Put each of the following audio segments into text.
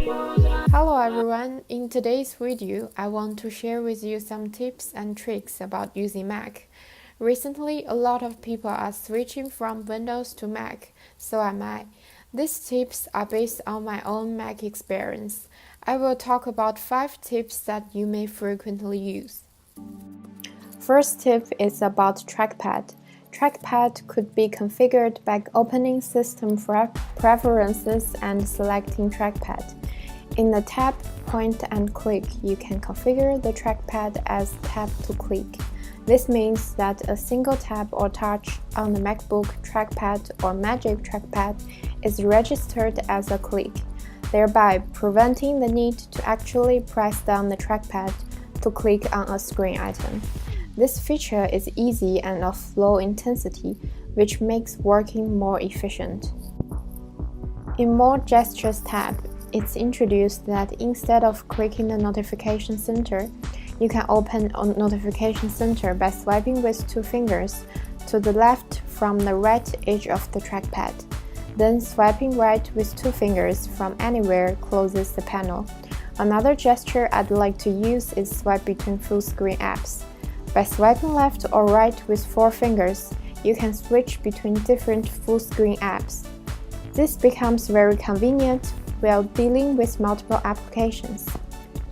Hello everyone, in today's video, I want to share with you some tips and tricks about using Mac. Recently, a lot of people are switching from Windows to Mac, so am I. These tips are based on my own Mac experience. I will talk about 5 tips that you may frequently use. First tip is about Trackpad. Trackpad could be configured by opening System Preferences and selecting Trackpad. In the tab Point and Click, you can configure the trackpad as Tap to Click. This means that a single tap or touch on the MacBook trackpad or Magic Trackpad is registered as a click, thereby preventing the need to actually press down the trackpad to click on a screen item. This feature is easy and of low intensity, which makes working more efficient. In More Gestures tab, it's introduced that instead of clicking the notification center, you can open a notification center by swiping with 2 fingers to the left from the right edge of the trackpad. Then swiping right with 2 fingers from anywhere closes the panel. Another gesture I'd like to use is swipe between full screen apps. By swiping left or right with 4 fingers, you can switch between different full screen apps. This becomes very convenient while dealing with multiple applications.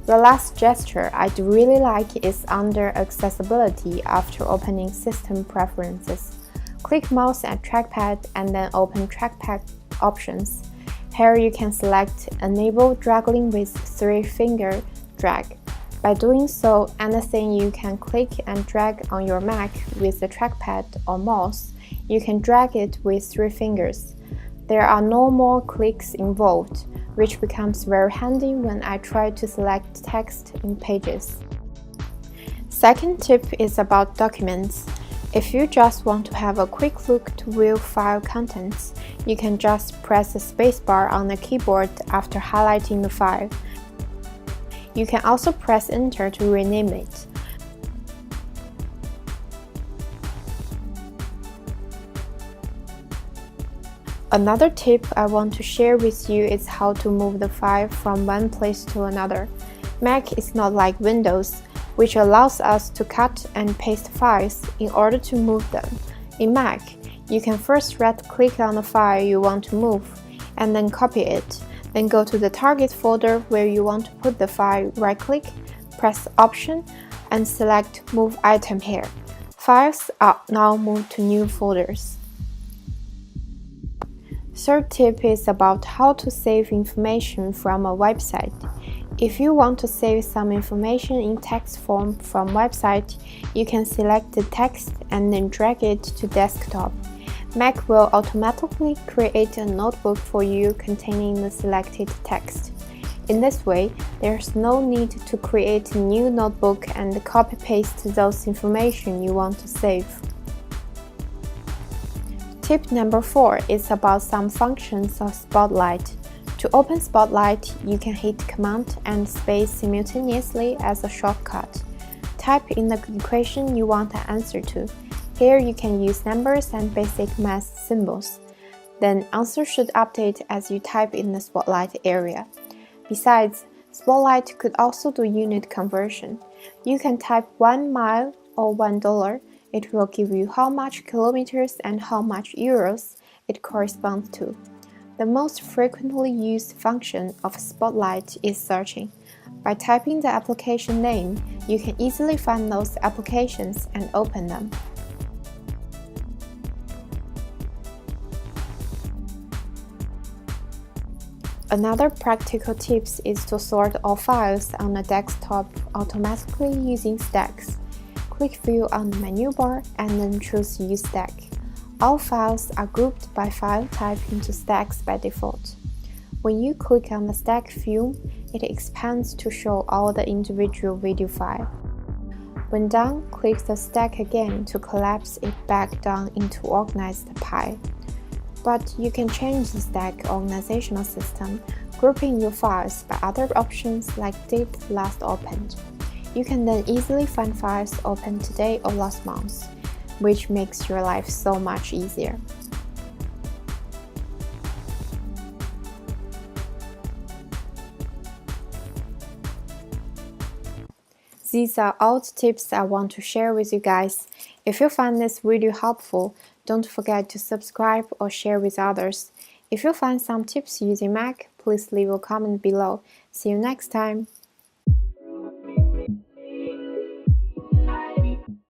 The last gesture I'd really like is under Accessibility after opening System Preferences. Click mouse at Trackpad and then open Trackpad options. Here you can select Enable Dragging with 3-finger drag. By doing so, anything you can click and drag on your Mac with the trackpad or mouse, you can drag it with 3 fingers. There are no more clicks involved, which becomes very handy when I try to select text in Pages. Second tip is about documents. If you just want to have a quick look to view file contents, you can just press the spacebar on the keyboard after highlighting the file. You can also press Enter to rename it. Another tip I want to share with you is how to move the file from one place to another. Mac is not like Windows, which allows us to cut and paste files in order to move them. In Mac, you can first right-click on the file you want to move, and then copy it. Then go to the target folder where you want to put the file, right-click, press Option, and select Move Item here. Files are now moved to new folders. Third tip is about how to save information from a website. If you want to save some information in text form from website, you can select the text and then drag it to desktop. Mac will automatically create a notebook for you containing the selected text. In this way, there's no need to create a new notebook and copy-paste those information you want to save. Tip number 4 is about some functions of Spotlight. To open Spotlight, you can hit Command and Space simultaneously as a shortcut. Type in the equation you want the answer to. Here you can use numbers and basic math symbols. Then answer should update as you type in the Spotlight area. Besides, Spotlight could also do unit conversion. You can type 1 mile or $1. It will give you how much kilometers and how much euros it corresponds to. The most frequently used function of Spotlight is searching. By typing the application name, you can easily find those applications and open them. Another practical tip is to sort all files on the desktop automatically using stacks. Click View on the menu bar and then choose Use Stack. All files are grouped by file type into stacks by default. When you click on the stack view, it expands to show all the individual video files. When done, click the stack again to collapse it back down into organized pile. But you can change the stack organizational system, grouping your files by other options like Date Last Opened. You can then easily find files opened today or last month, which makes your life so much easier. These are all the tips I want to share with you guys. If you find this video helpful, don't forget to subscribe or share with others. If you find some tips using Mac, please leave a comment below. See you next time!